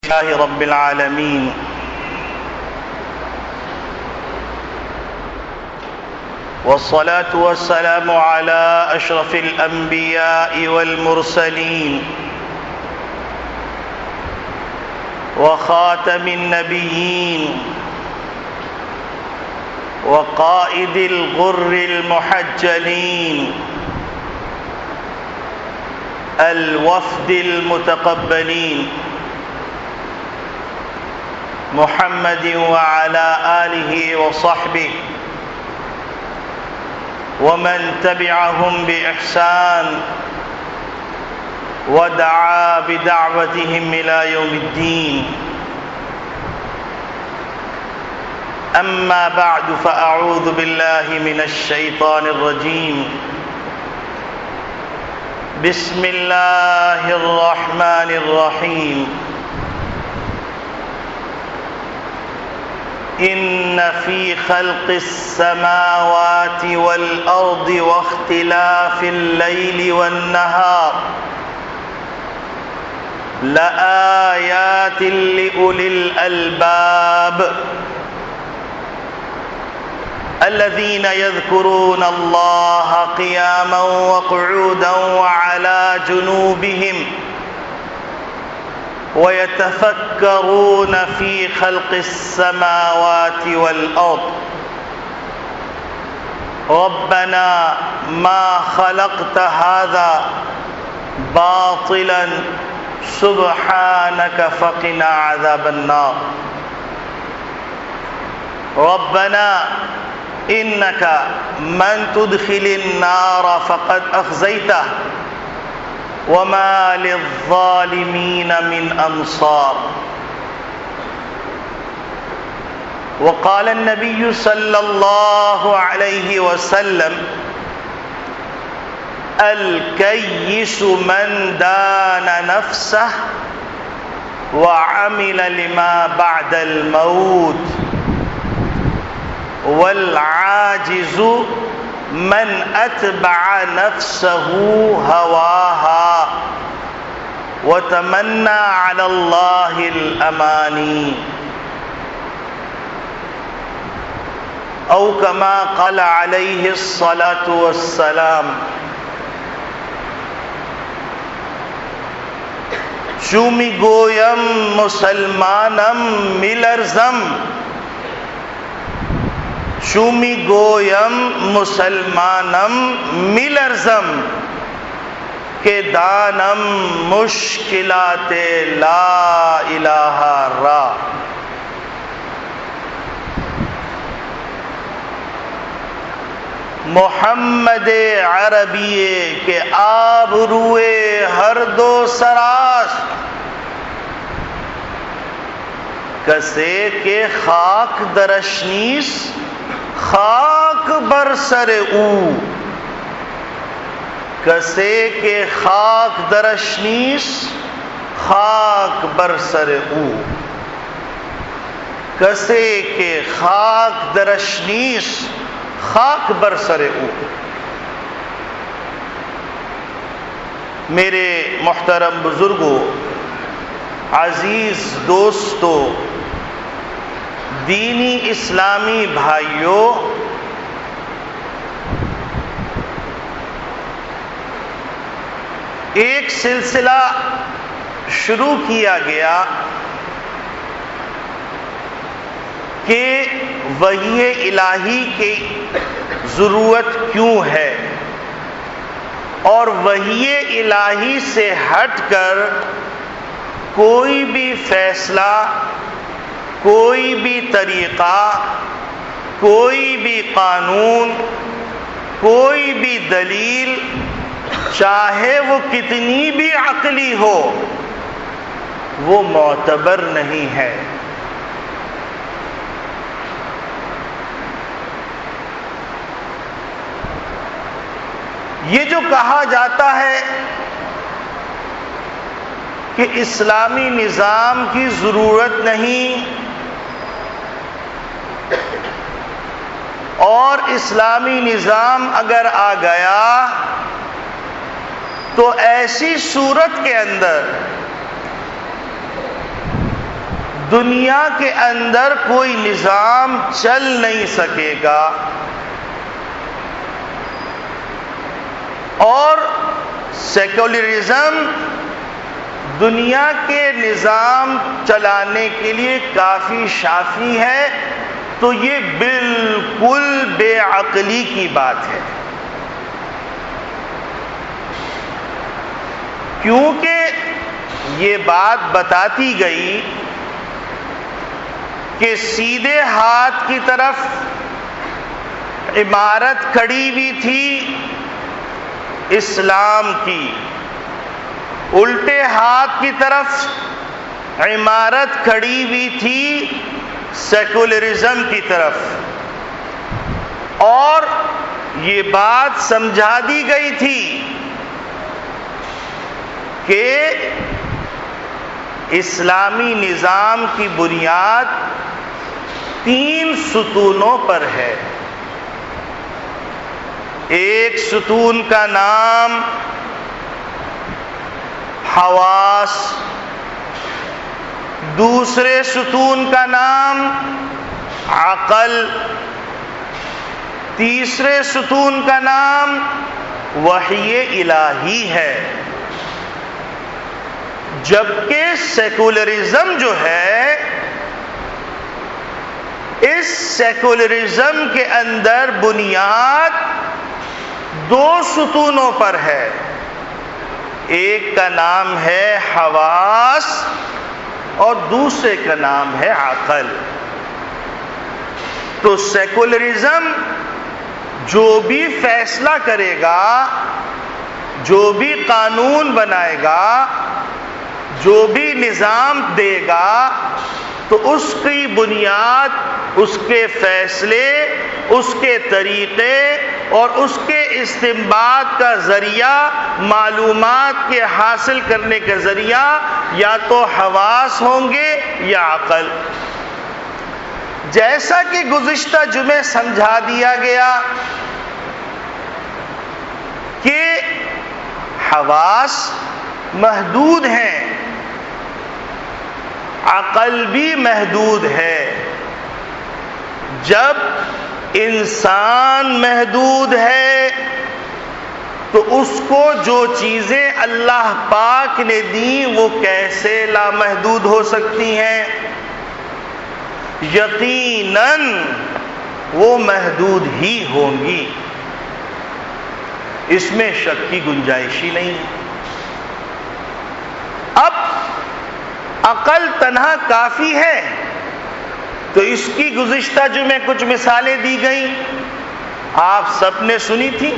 لله رب العالمين والصلاة والسلام على أشرف الأنبياء والمرسلين وخاتم النبيين وقائد الغر المحجلين الوفد المتقبلين محمد وعلى آله وصحبه ومن تبعهم بإحسان ودعا بدعوتهم إلى يوم الدين. أما بعد فأعوذ بالله من الشيطان الرجيم. بسم الله الرحمن الرحيم. إن في خلق السماوات والأرض واختلاف الليل والنهار لآيات لأولي الألباب الذين يذكرون الله قياما وقعودا وعلى جنوبهم ويتفكرون في خلق السماوات والأرض ربنا ما خلقت هذا باطلا سبحانك فقنا عذاب النار. ربنا إنك من تدخل النار فقد أخزيته وما للظالمين من أنصار. وقال النبي صلى الله عليه وسلم الكيس من دان نفسه وعمل لما بعد الموت والعاجز من أتبع نفسه هواها وتمنى على الله الأماني أو كما قال عليه الصلاة والسلام. چو می گویم مسلمانم میلرزم چو می گویم مسلمانم میلرزم کہ دانم مشکلات لا الہ را. محمد عربی کے آب روئے ہر دو سراش کسے کے خاک درشنیس خاک بر سر او کسے کے خاک درشنیس خاک بر سر او کسے کے خاک درشنیس خاک بر سر او. میرے محترم بزرگوں، عزیز دوستوں، دینی اسلامی بھائیوں، ایک سلسلہ شروع کیا گیا کہ وحی الہی کی ضرورت کیوں ہے اور وحی الہی سے ہٹ کر کوئی بھی فیصلہ، کوئی بھی طریقہ، کوئی بھی قانون، کوئی بھی دلیل، چاہے وہ کتنی بھی عقلی ہو، وہ معتبر نہیں ہے. یہ جو کہا جاتا ہے کہ اسلامی نظام کی ضرورت نہیں اور اسلامی نظام اگر آ گیا تو ایسی صورت کے اندر دنیا کے اندر کوئی نظام چل نہیں سکے گا، اور سیکولرزم دنیا کے نظام چلانے کے لیے کافی شافی ہے، تو یہ بالکل بے عقلی کی بات ہے، کیونکہ یہ بات بتاتی گئی کہ سیدھے ہاتھ کی طرف عمارت کھڑی ہوئی تھی اسلام کی، الٹے ہاتھ کی طرف عمارت کھڑی ہوئی تھی سیکولرزم کی طرف، اور یہ بات سمجھا دی گئی تھی کہ اسلامی نظام کی بنیاد 3 ستونوں پر ہے۔ ایک ستون کا نام حواس، دوسرے ستون کا نام عقل، تیسرے ستون کا نام وحی الہی ہے، جبکہ سیکولرزم جو ہے، اس سیکولرزم کے اندر بنیاد 2 ستونوں پر ہے، ایک کا نام ہے حواس اور دوسرے کا نام ہے عقل۔ تو سیکولرزم جو بھی فیصلہ کرے گا، جو بھی قانون بنائے گا، جو بھی نظام دے گا، تو اس کی بنیاد اس کے فیصلے، اس کے طریقے اور اس کے استنباط کا ذریعہ، معلومات کے حاصل کرنے کا ذریعہ یا تو حواس ہوں گے یا عقل۔ جیسا کہ گزشتہ جمعے سمجھا دیا گیا کہ حواس محدود ہیں، عقل بھی محدود ہے۔ جب انسان محدود ہے تو اس کو جو چیزیں اللہ پاک نے دیں وہ کیسے لامحدود ہو سکتی ہیں؟ یقیناً وہ محدود ہی ہوں گی، اس میں شک کی گنجائش ہی نہیں ہے۔ اب عقل تنہا کافی ہے تو اس کی گزشتہ جمعے کچھ مثالیں دی گئیں، آپ سب نے سنی تھی۔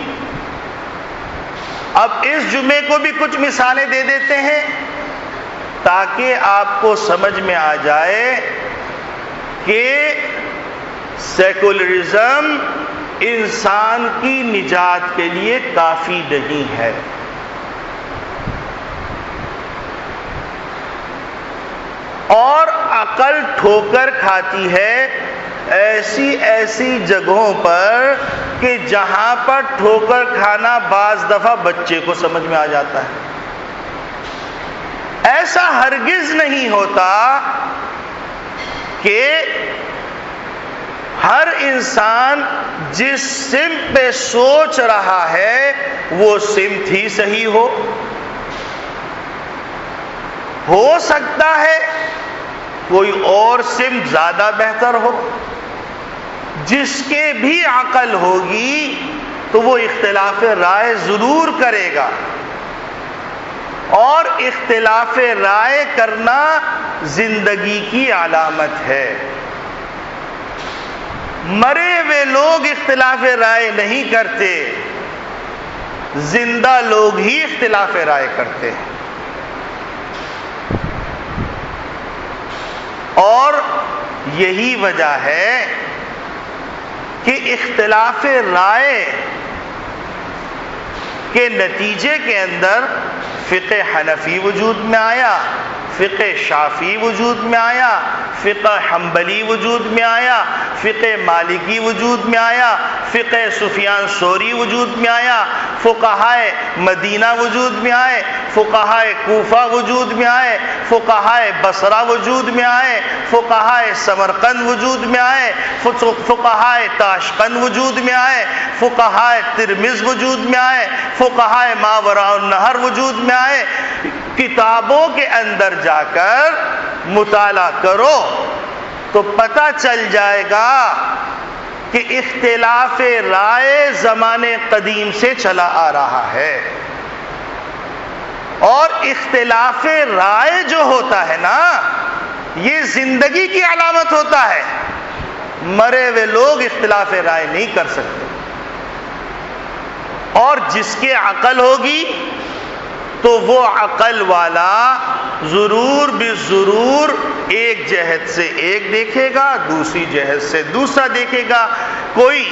اب اس جمعے کو بھی کچھ مثالیں دے دیتے ہیں تاکہ آپ کو سمجھ میں آ جائے کہ سیکولرزم انسان کی نجات کے لیے کافی نہیں ہے۔ اور عقل ٹھوکر کھاتی ہے ایسی ایسی جگہوں پر کہ جہاں پر ٹھوکر کھانا بعض دفعہ بچے کو سمجھ میں آ جاتا ہے۔ ایسا ہرگز نہیں ہوتا کہ ہر انسان جس سمت پہ سوچ رہا ہے وہ سمت ہی صحیح ہو سکتا ہے کوئی اور سمت زیادہ بہتر ہو۔ جس کے بھی عقل ہوگی تو وہ اختلاف رائے ضرور کرے گا، اور اختلاف رائے کرنا زندگی کی علامت ہے۔ مرے ہوئے لوگ اختلاف رائے نہیں کرتے، زندہ لوگ ہی اختلاف رائے کرتے ہیں۔ اور یہی وجہ ہے کہ اختلاف رائے کے نتیجے کے اندر فقہ حنفی وجود میں آیا، فقہ شافعی وجود میں آیا، فقہ حنبلی وجود میں آیا، فقہ مالکی وجود میں آیا، فقہ سفیان ثوری وجود میں آیا، فقہائے مدینہ وجود میں آئے، فقہائے کوفہ وجود میں آئے، فقہائے بصرہ وجود میں آئے، فقہائے سمرقند وجود میں آئے، فقہائے تاشقند وجود میں آئے، فقہائے ترمذ وجود میں آئے، فقہائے ماوراء النہر وجود میں آئے۔ کتابوں کے اندر جا کر مطالعہ کرو تو پتہ چل جائے گا کہ اختلاف رائے زمانے قدیم سے چلا آ رہا ہے، اور اختلاف رائے جو ہوتا ہے نا، یہ زندگی کی علامت ہوتا ہے۔ مرے ہوئے لوگ اختلاف رائے نہیں کر سکتے، اور جس کے عقل ہوگی تو وہ عقل والا ضرور بالضرور ایک جہت سے ایک دیکھے گا، دوسری جہت سے دوسرا دیکھے گا، کوئی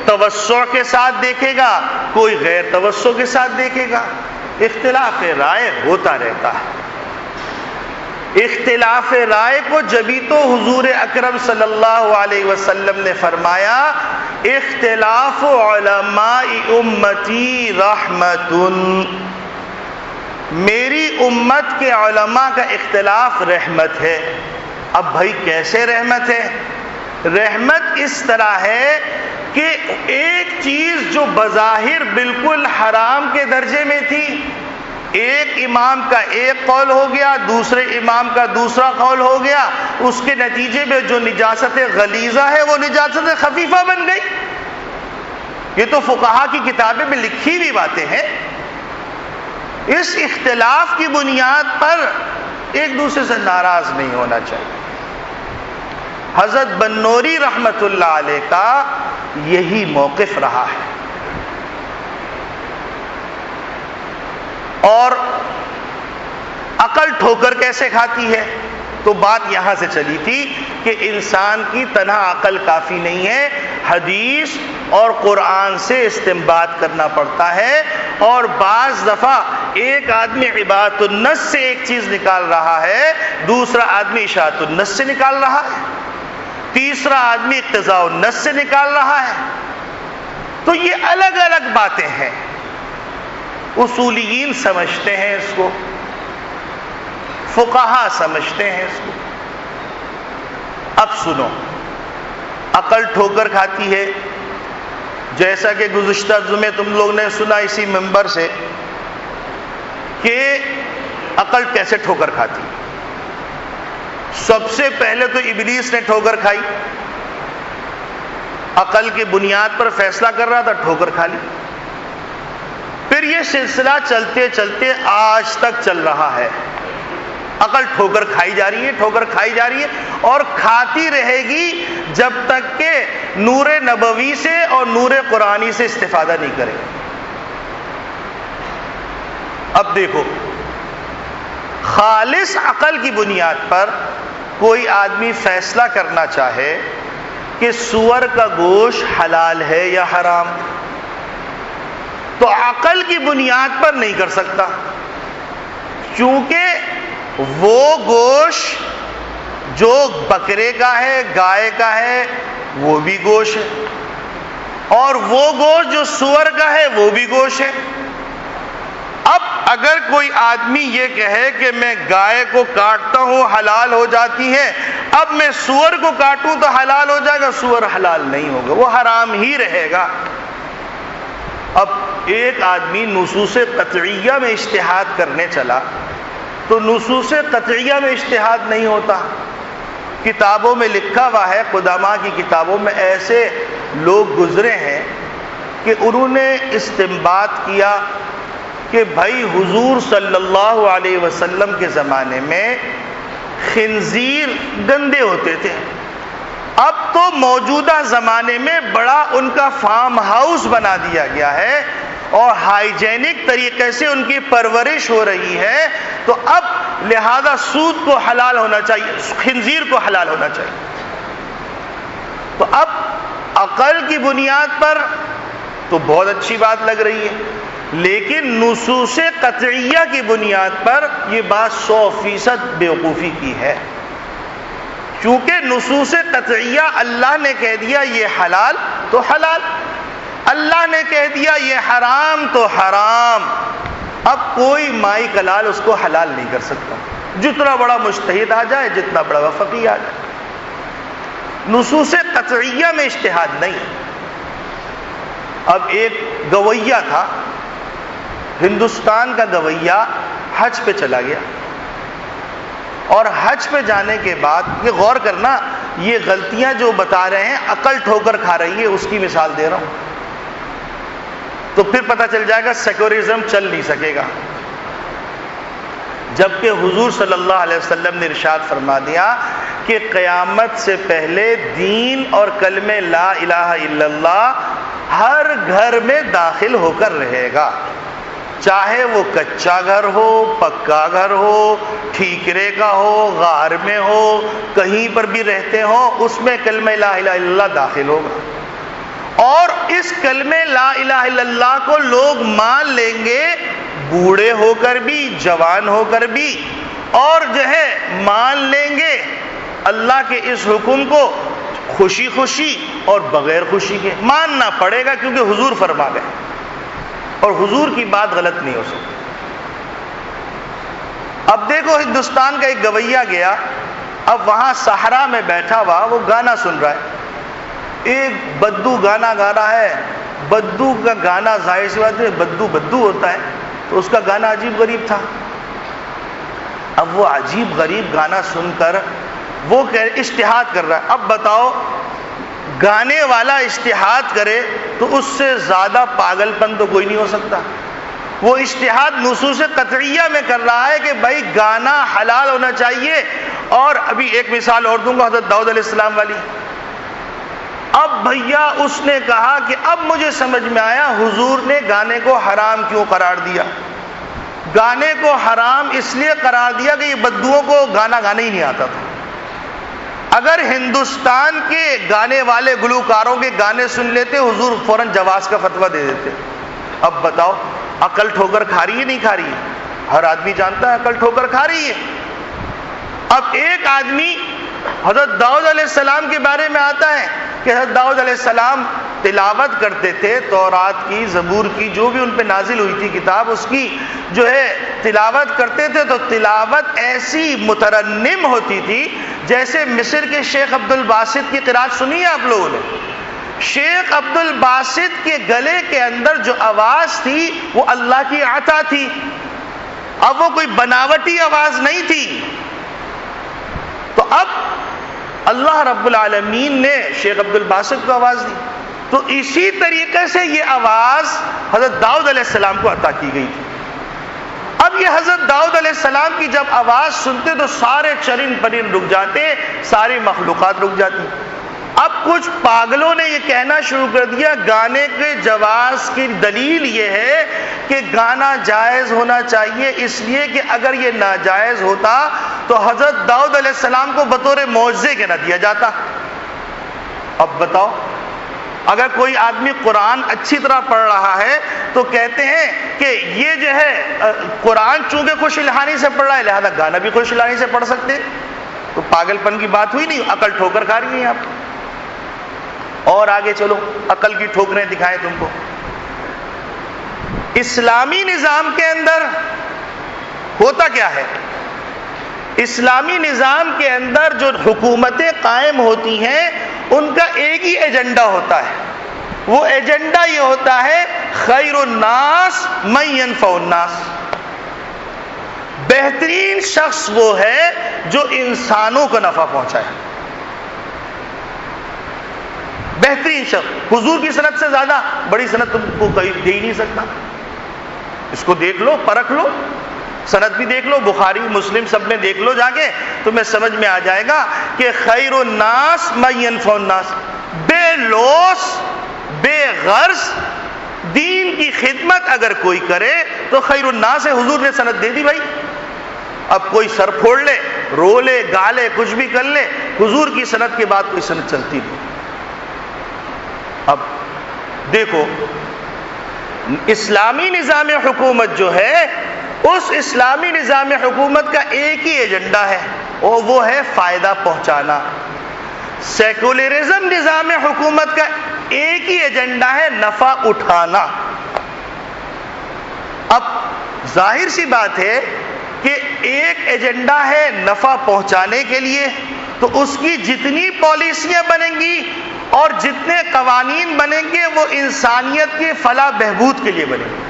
توسع کے ساتھ دیکھے گا، کوئی غیر توسع کے ساتھ دیکھے گا۔ اختلاف رائے ہوتا رہتا ہے۔ اختلاف رائے کو جبھی تو حضور اکرم صلی اللہ علیہ وسلم نے فرمایا اختلاف علماء امتی رحمت، میری امت کے علماء کا اختلاف رحمت ہے۔ اب بھائی کیسے رحمت ہے؟ رحمت اس طرح ہے کہ ایک چیز جو بظاہر بالکل حرام کے درجے میں تھی، ایک امام کا ایک قول ہو گیا، دوسرے امام کا دوسرا قول ہو گیا، اس کے نتیجے میں جو نجاست غلیظہ ہے وہ نجاست خفیفہ بن گئی۔ یہ تو فقہا کی کتابیں میں لکھی ہوئی باتیں ہیں۔ اس اختلاف کی بنیاد پر ایک دوسرے سے ناراض نہیں ہونا چاہیے۔ حضرت بنوری رحمت اللہ علیہ کا یہی موقف رہا ہے، اور عقل ٹھوکر کیسے کھاتی ہے؟ تو بات یہاں سے چلی تھی کہ انسان کی تنہا عقل کافی نہیں ہے، حدیث اور قرآن سے استنباط کرنا پڑتا ہے، اور بعض دفعہ ایک آدمی عبارت النص سے ایک چیز نکال رہا ہے، دوسرا آدمی اشاعت النص سے نکال رہا ہے، تیسرا آدمی اقتضاء النص سے نکال رہا ہے۔ تو یہ الگ الگ باتیں ہیں، اصولیین سمجھتے ہیں اس کو، فقہا سمجھتے ہیں اس کو۔ اب سنو، عقل ٹھوکر کھاتی ہے، جیسا کہ گزشتہ جمعے تم لوگ نے سنا اسی منبر سے کہ عقل کیسے ٹھوکر کھاتی ہے۔ سب سے پہلے تو ابلیس نے ٹھوکر کھائی، عقل کی بنیاد پر فیصلہ کر رہا تھا، ٹھوکر کھا لی۔ پھر یہ سلسلہ چلتے چلتے آج تک چل رہا ہے، عقل ٹھوکر کھائی جا رہی ہے، ٹھوکر کھائی جا رہی ہے، اور کھاتی رہے گی جب تک کہ نور نبوی سے اور نور قرآنی سے استفادہ نہیں کرے۔ اب دیکھو، خالص عقل کی بنیاد پر کوئی آدمی فیصلہ کرنا چاہے کہ سور کا گوشت حلال ہے یا حرام، تو عقل کی بنیاد پر نہیں کر سکتا، کیونکہ وہ گوشت جو بکرے کا ہے، گائے کا ہے، وہ بھی گوشت ہے، اور وہ گوشت جو سور کا ہے وہ بھی گوشت ہے۔ اب اگر کوئی آدمی یہ کہے کہ میں گائے کو کاٹتا ہوں حلال ہو جاتی ہے، اب میں سور کو کاٹوں تو حلال ہو جائے گا، سور حلال نہیں ہوگا، وہ حرام ہی رہے گا۔ اب ایک آدمی نصوص قطعیہ میں اجتہاد کرنے چلا تو نصوص قطعیہ میں اجتہاد نہیں ہوتا۔ کتابوں میں لکھا ہوا ہے، قداماء کی کتابوں میں ایسے لوگ گزرے ہیں کہ انہوں نے استنباط کیا کہ بھائی حضور صلی اللہ علیہ وسلم کے زمانے میں خنزیر گندے ہوتے تھے، اب تو موجودہ زمانے میں بڑا ان کا فارم ہاؤس بنا دیا گیا ہے اور ہائیجینک طریقے سے ان کی پرورش ہو رہی ہے، تو اب لہذا سود کو حلال ہونا چاہیے، خنزیر کو حلال ہونا چاہیے۔ تو اب عقل کی بنیاد پر تو بہت اچھی بات لگ رہی ہے، لیکن نصوص قطعیہ کی بنیاد پر یہ بات 100% بیوقوفی کی ہے، کیونکہ نصوص قطعیہ اللہ نے کہہ دیا یہ حلال تو حلال، اللہ نے کہہ دیا یہ حرام تو حرام، اب کوئی مائی کلال اس کو حلال نہیں کر سکتا، جتنا بڑا مجتہد آ جائے، جتنا بڑا فقیہ آ جائے، نصوص قطعیہ میں اجتہاد نہیں۔ اب ایک گویہ تھا، ہندوستان کا گویہ حج پہ چلا گیا، اور حج پہ جانے کے بعد یہ غور کرنا، یہ غلطیاں جو بتا رہے ہیں عقل ٹھوکر کھا رہی ہے، اس کی مثال دے رہا ہوں، تو پھر پتہ چل جائے گا سیکولرزم چل نہیں سکے گا۔ جبکہ حضور صلی اللہ علیہ وسلم نے ارشاد فرما دیا کہ قیامت سے پہلے دین اور کلمہ لا الہ الا اللہ ہر گھر میں داخل ہو کر رہے گا، چاہے وہ کچا گھر ہو، پکا گھر ہو، ٹھیکرے کا ہو، غار میں ہو، کہیں پر بھی رہتے ہوں، اس میں کلمہ لا الہ الا اللہ داخل ہوگا، اور اس کلمہ لا الہ الا اللہ کو لوگ مان لیں گے، بوڑھے ہو کر بھی، جوان ہو کر بھی، اور جو ہے مان لیں گے اللہ کے اس حکم کو خوشی خوشی اور بغیر خوشی کے، ماننا پڑے گا کیونکہ حضور فرما گئے، اور حضور کی بات غلط نہیں ہو سکتی۔ اب دیکھو ہندوستان کا ایک گویہ گیا، اب وہاں صحرا میں بیٹھا ہوا وہ گانا سن رہا ہے، ایک بدو گانا گا رہا ہے، بدو کا گانا ظاہر سی بات ہے بدو بدو ہوتا ہے، تو اس کا گانا عجیب غریب تھا۔ اب وہ عجیب غریب گانا سن کر وہ اجتہاد کر رہا ہے، اب بتاؤ گانے والا اجتہاد کرے تو اس سے زیادہ پاگل پن تو کوئی نہیں ہو سکتا۔ وہ اجتہاد نصوص قطعیہ میں کر رہا ہے کہ بھائی گانا حلال ہونا چاہیے، اور ابھی ایک مثال اور دوں گا حضرت داؤد علیہ السلام والی۔ اب بھیا اس نے کہا کہ اب مجھے سمجھ میں آیا حضور نے گانے کو حرام کیوں قرار دیا۔ گانے کو حرام اس لیے قرار دیا کہ یہ بدوؤں کو گانا گانا ہی نہیں آتا تھا۔ اگر ہندوستان کے گانے والے گلوکاروں کے گانے سن لیتے حضور فوراً جواز کا فتویٰ دے دیتے۔ اب بتاؤ عقل ٹھوکر کھا رہی ہے نہیں کھا رہی ہے؟ ہر آدمی جانتا ہے عقل ٹھوکر کھا رہی ہے۔ اب ایک آدمی حضرت داؤد علیہ السلام کے بارے میں آتا ہے کہ حضرت داؤد علیہ السلام تلاوت کرتے تھے تورات کی، زبور کی، جو بھی ان پہ نازل ہوئی تھی کتاب، اس کی جو ہے تلاوت کرتے تھے، تو تلاوت ایسی مترنم ہوتی تھی جیسے مصر کے شیخ عبد الباسط کی قرات سنی ہے آپ لوگوں نے؟ شیخ عبد الباسط کے گلے کے اندر جو آواز تھی وہ اللہ کی عطا تھی، اب وہ کوئی بناوٹی آواز نہیں تھی۔ تو اب اللہ رب العالمین نے شیخ عبد الباسط کو آواز دی، تو اسی طریقے سے یہ آواز حضرت داؤد علیہ السلام کو عطا کی گئی تھی۔ اب یہ حضرت داؤد علیہ السلام کی جب آواز سنتے تو سارے چرند پرند رک جاتے، ساری مخلوقات رک جاتی۔ اب کچھ پاگلوں نے یہ کہنا شروع کر دیا گانے کے جواز کی دلیل یہ ہے کہ گانا جائز ہونا چاہیے، اس لیے کہ اگر یہ ناجائز ہوتا تو حضرت داؤد علیہ السلام کو بطور معجزے کے نہ دیا جاتا۔ اب بتاؤ اگر کوئی آدمی قرآن اچھی طرح پڑھ رہا ہے تو کہتے ہیں کہ یہ جو ہے قرآن چونکہ خوش الحانی سے پڑھ رہا ہے لہذا گانا بھی خوش الحانی سے پڑھ سکتے، تو پاگل پن کی بات ہوئی نہیں، عقل ٹھوکر کھا رہی ہیں آپ۔ اور آگے چلو عقل کی ٹھوکریں دکھائیں تم کو۔ اسلامی نظام کے اندر ہوتا کیا ہے؟ اسلامی نظام کے اندر جو حکومتیں قائم ہوتی ہیں ان کا ایک ہی ایجنڈا ہوتا ہے، وہ ایجنڈا یہ ہوتا ہے خیر الناس من ینفع الناس، بہترین شخص وہ ہے جو انسانوں کو نفع پہنچائے، بہترین شخص۔ حضور کی سند سے زیادہ بڑی سند تم کو کوئی دے ہی نہیں سکتا، اس کو دیکھ لو، پرکھ لو، سند بھی دیکھ لو، بخاری مسلم سب میں دیکھ لو جا کے، تمہیں سمجھ میں آ جائے گا کہ خیر الناس من ینفع الناس، بے لوث بے غرض دین کی خدمت اگر کوئی کرے تو خیر الناس ہے، حضور نے سند دے دی بھائی۔ اب کوئی سر پھوڑ لے، رو لے، گا لے، کچھ بھی کر لے، حضور کی سند کے بعد کوئی سند چلتی نہیں۔ اب دیکھو اسلامی نظام حکومت جو ہے، اس اسلامی نظام حکومت کا ایک ہی ایجنڈا ہے اور وہ ہے فائدہ پہنچانا۔ سیکولرزم نظام حکومت کا ایک ہی ایجنڈا ہے نفع اٹھانا۔ اب ظاہر سی بات ہے کہ ایک ایجنڈا ہے نفع پہنچانے کے لیے، تو اس کی جتنی پالیسیاں بنیں گی اور جتنے قوانین بنیں گے وہ انسانیت کی فلاح بہبود کے لیے بنیں گے،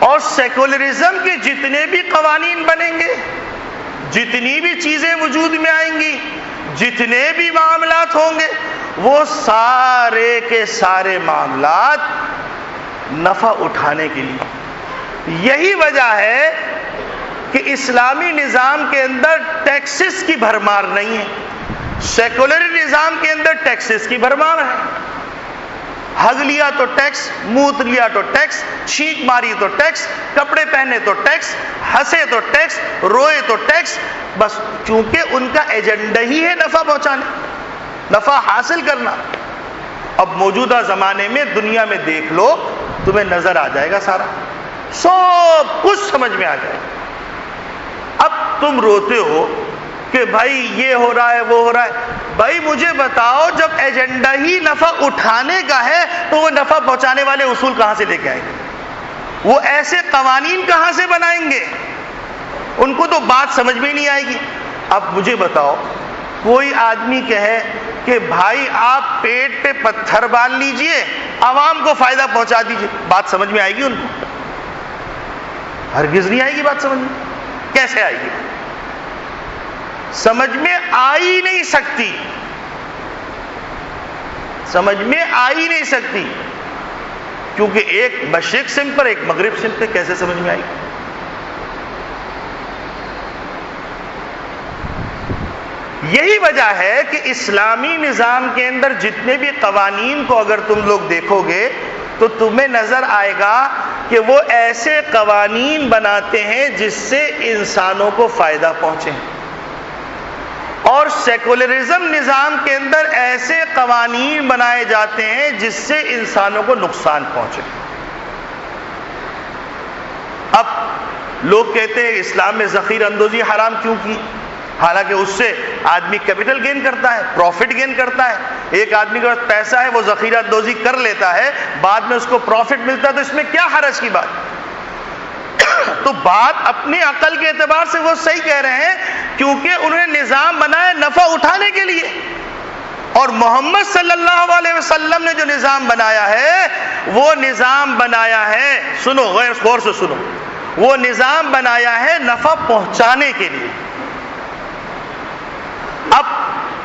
اور سیکولرزم کے جتنے بھی قوانین بنیں گے، جتنی بھی چیزیں وجود میں آئیں گی، جتنے بھی معاملات ہوں گے، وہ سارے کے سارے معاملات نفع اٹھانے کے لیے۔ یہی وجہ ہے کہ اسلامی نظام کے اندر ٹیکسز کی بھرمار نہیں ہے، سیکولر نظام کے اندر ٹیکسز کی بھرمار ہے۔ ہگ لیا تو ٹیکس، موت لیا تو ٹیکس، چھینک ماری تو ٹیکس، کپڑے پہنے تو ٹیکس، ہنسے تو ٹیکس، روئے تو ٹیکس، بس چونکہ ان کا ایجنڈا ہی ہے نفع پہنچانے، نفع حاصل کرنا۔ اب موجودہ زمانے میں دنیا میں دیکھ لو، تمہیں نظر آ جائے گا، سارا سب کچھ سمجھ میں آ جائے گا۔ اب تم روتے ہو کہ بھائی یہ ہو رہا ہے، وہ ہو رہا ہے۔ بھائی مجھے بتاؤ، جب ایجنڈا ہی نفع اٹھانے کا ہے تو وہ نفع پہنچانے والے اصول کہاں سے لے کے آئیں گے؟ وہ ایسے قوانین کہاں سے بنائیں گے؟ ان کو تو بات سمجھ میں نہیں آئے گی۔ اب مجھے بتاؤ، کوئی آدمی کہے کہ بھائی آپ پیٹ پہ پتھر باندھ لیجئے، عوام کو فائدہ پہنچا دیجئے، بات سمجھ میں آئے گی ان کو؟ ہرگز نہیں آئے گی بات سمجھ میں۔ کیسے آئے گی؟ سمجھ میں آ ہی نہیں سکتی، سمجھ میں آ ہی نہیں سکتی، کیونکہ ایک مشرق سمت پر، ایک مغرب سمت پہ، کیسے سمجھ میں آئی؟ یہی وجہ ہے کہ اسلامی نظام کے اندر جتنے بھی قوانین کو اگر تم لوگ دیکھو گے تو تمہیں نظر آئے گا کہ وہ ایسے قوانین بناتے ہیں جس سے انسانوں کو فائدہ پہنچے، اور سیکولرزم نظام کے اندر ایسے قوانین بنائے جاتے ہیں جس سے انسانوں کو نقصان پہنچے۔ اب لوگ کہتے ہیں اسلام میں ذخیرہ اندوزی حرام کیوں کی؟ حالانکہ اس سے آدمی کیپٹل گین کرتا ہے، پروفٹ گین کرتا ہے۔ ایک آدمی کے پاس پیسہ ہے، وہ ذخیرہ اندوزی کر لیتا ہے، بعد میں اس کو پروفٹ ملتا ہے، تو اس میں کیا حرج کی بات؟ تو بات اپنی عقل کے اعتبار سے وہ صحیح کہہ رہے ہیں، کیونکہ انہوں نے نظام بنایا نفع اٹھانے کے لیے، اور محمد صلی اللہ علیہ وسلم نے جو نظام بنایا ہے وہ نظام بنایا ہے، سنو غور سے سنو، وہ نظام بنایا ہے نفع پہنچانے کے لیے۔ اب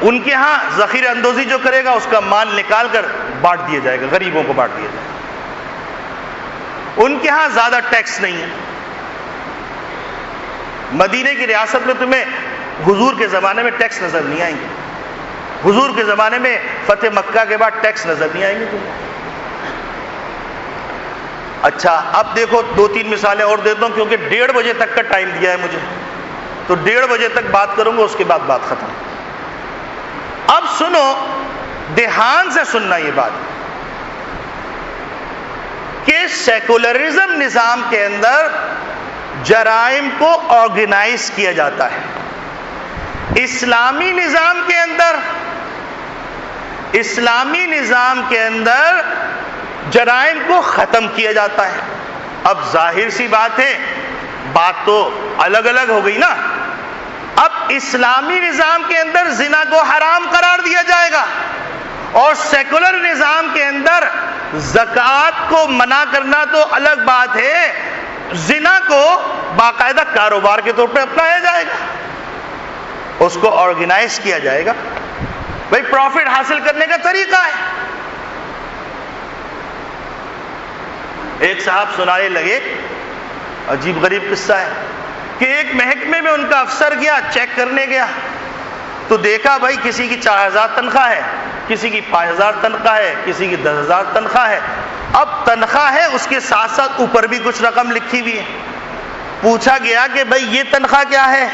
ان کے ہاں ذخیرہ اندوزی جو کرے گا اس کا مال نکال کر بانٹ دیا جائے گا، غریبوں کو بانٹ دیا جائے گا۔ ان کے ہاں زیادہ ٹیکس نہیں ہے۔ مدینے کی ریاست میں تمہیں حضور کے زمانے میں ٹیکس نظر نہیں آئیں گے، حضور کے زمانے میں فتح مکہ کے بعد ٹیکس نظر نہیں آئیں گے تمہیں۔ اچھا اب دیکھو، دو تین مثالیں اور دیتا ہوں، کیونکہ 1:30 بجے تک کا ٹائم دیا ہے مجھے، تو 1:30 بجے تک بات کروں گا، اس کے بعد بات ختم۔ اب سنو، دھیان سے سننا یہ بات کہ سیکولرزم نظام کے اندر جرائم کو آرگنائز کیا جاتا ہے، اسلامی نظام کے اندر، اسلامی نظام کے اندر جرائم کو ختم کیا جاتا ہے۔ اب ظاہر سی بات ہے، بات تو الگ الگ ہو گئی نا۔ اب اسلامی نظام کے اندر زنا کو حرام قرار دیا جائے گا، اور سیکولر نظام کے اندر زکوٰۃ کو منع کرنا تو الگ بات ہے، زنا کو باقاعدہ کاروبار کے طور پہ اپنایا جائے گا، اس کو آرگنائز کیا جائے گا۔ بھائی پروفٹ حاصل کرنے کا طریقہ ہے۔ ایک صاحب سنانے لگے، عجیب غریب قصہ ہے، کہ ایک محکمے میں ان کا افسر گیا، چیک کرنے گیا، تو دیکھا بھائی کسی کی 4000 تنخواہ ہے، کسی کی 5000 تنخواہ ہے، کسی کی 10,000 تنخواہ ہے۔ اب تنخواہ ہے، اس کے ساتھ ساتھ اوپر بھی کچھ رقم لکھی ہوئی ہے۔ پوچھا گیا کہ بھائی یہ تنخواہ کیا ہے؟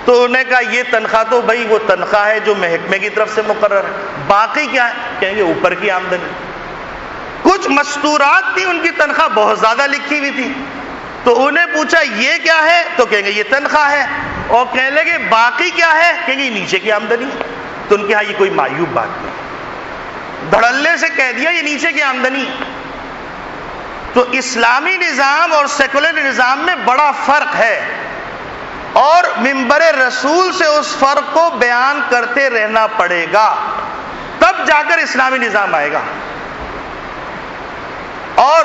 تو انہوں نے کہا یہ تنخواہ تو بھائی وہ تنخواہ ہے جو محکمے کی طرف سے مقرر ہے، باقی کیا ہے؟ کہیں گے اوپر کی آمدنی۔ کچھ مستورات تھی، ان کی تنخواہ بہت زیادہ لکھی ہوئی تھی، تو انہیں پوچھا یہ کیا ہے، تو کہیں گے یہ تنخواہ ہے، اور کہنے لگے باقی کیا ہے، کہیں گے یہ نیچے کی آمدنی ہے۔ تو ان کے ہاں یہ کوئی معیوب بات نہیں، دھڑلے سے کہہ دیا یہ نیچے کی آمدنی۔ تو اسلامی نظام اور سیکولر نظام میں بڑا فرق ہے، اور منبر رسول سے اس فرق کو بیان کرتے رہنا پڑے گا، تب جا کر اسلامی نظام آئے گا۔ اور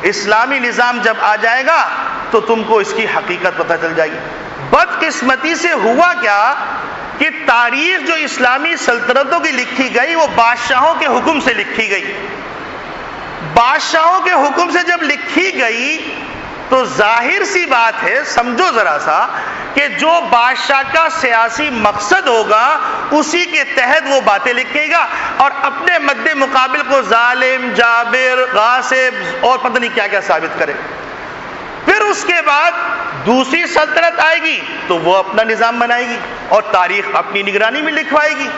اسلامی نظام جب آ جائے گا تو تم کو اس کی حقیقت پتہ چل جائے گی۔ بدقسمتی سے ہوا کیا کہ تاریخ جو اسلامی سلطنتوں کی لکھی گئی وہ بادشاہوں کے حکم سے لکھی گئی۔ بادشاہوں کے حکم سے جب لکھی گئی تو ظاہر سی بات ہے، سمجھو ذرا سا، کہ جو بادشاہ کا سیاسی مقصد ہوگا اسی کے تحت وہ باتیں لکھے گا، اور اپنے مد مقابل کو ظالم، جابر، غاصب اور پتہ نہیں کیا کیا ثابت کرے۔ پھر اس کے بعد دوسری سلطنت آئے گی تو وہ اپنا نظام بنائے گی اور تاریخ اپنی نگرانی میں لکھوائے گی۔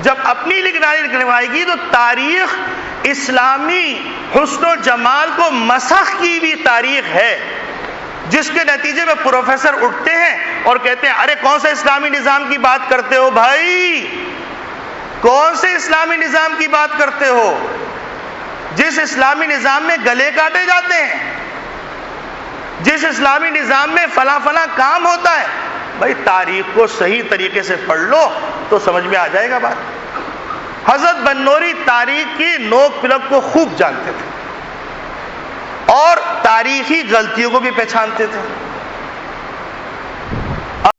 جب اپنی نگرانی لکھوائے گی تو تاریخ اسلامی حسن و جمال کو مسخ کی بھی تاریخ ہے، جس کے نتیجے میں پروفیسر اٹھتے ہیں اور کہتے ہیں ارے کون سے اسلامی نظام کی بات کرتے ہو بھائی، کون سے اسلامی نظام کی بات کرتے ہو جس اسلامی نظام میں گلے کاٹے جاتے ہیں، جس اسلامی نظام میں فلاں فلاں کام ہوتا ہے۔ بھائی تاریخ کو صحیح طریقے سے پڑھ لو تو سمجھ میں آ جائے گا بات۔ حضرت بنوری تاریخ کی نوک پلک کو خوب جانتے تھے اور تاریخی غلطیوں کو بھی پہچانتے تھے۔